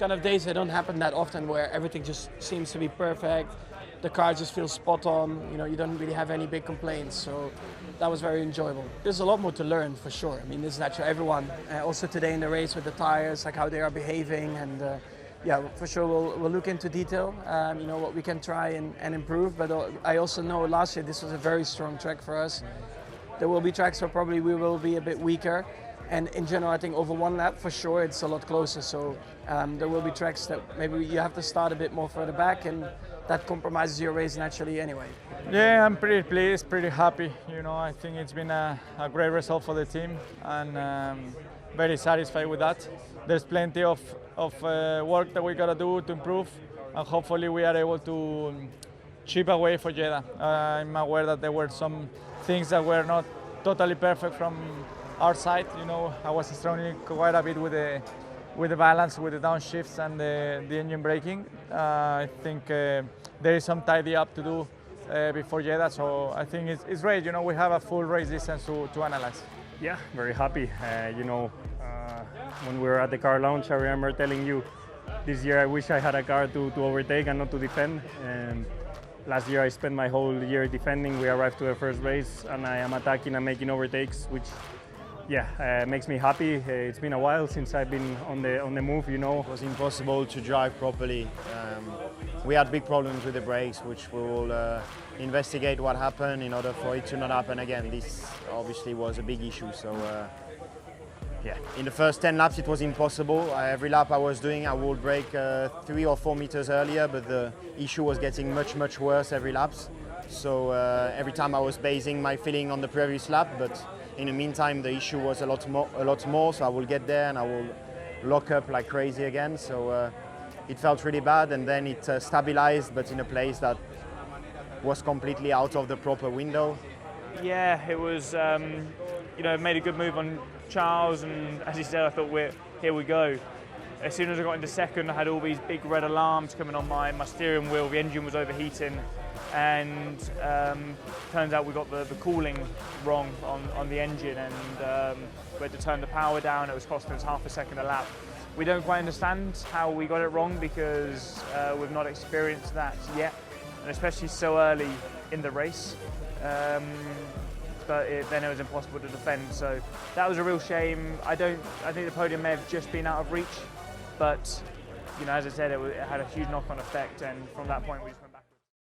kind of days that don't happen that often, where everything just seems to be perfect. The car just feels spot on. You know, you don't really have any big complaints. So that was very enjoyable. There's a lot more to learn for sure. I mean, this is natural. Everyone, also today in the race with the tires, like how they are behaving, and yeah, for sure we'll look into detail. You know, what we can try and improve. But I also know last year this was a very strong track for us. There will be tracks where probably we will be a bit weaker. And in general, I think over one lap, for sure, it's a lot closer. So there will be tracks that maybe you have to start a bit more further back, and that compromises your race naturally anyway. Yeah, I'm pretty pleased, pretty happy. You know, I think it's been a great result for the team, and very satisfied with that. There's plenty of work that we got to do to improve, and hopefully we are able to chip away for Jeddah. I'm aware that there were some things that were not totally perfect from our side. You know, I was struggling quite a bit with the balance, with the downshifts and the engine braking. I think there is some tidy up to do before Jeddah, so I think it's great. You know, we have a full race distance to analyze. Yeah, very happy. You know, when we were at the car launch, I remember telling you, this year I wish I had a car to overtake and not to defend. And last year I spent my whole year defending. We arrived to the first race and I am attacking and making overtakes, which makes me happy. It's been a while since I've been on the move, you know. It was impossible to drive properly. We had big problems with the brakes, which we will investigate what happened in order for it to not happen again. This obviously was a big issue. So in the first 10 laps it was impossible. Every lap I was doing, I would brake 3 or 4 meters earlier, but the issue was getting much worse every lap. So every time I was basing my feeling on the previous lap, but in the meantime, the issue was a lot more. So I will get there and I will lock up like crazy again. So it felt really bad, and then it stabilized, but in a place that was completely out of the proper window. Yeah, it was. You know, made a good move on Charles, and as he said, I thought, here we go. As soon as I got into second, I had all these big red alarms coming on my steering wheel. The engine was overheating. And turns out we got the cooling wrong on the engine, and we had to turn the power down. It was costing us half a second a lap. We don't quite understand how we got it wrong, because we've not experienced that yet, and especially so early in the race. But then it was impossible to defend, so that was a real shame. I think the podium may have just been out of reach, but you know, as I said, it had a huge knock-on effect, and from that point we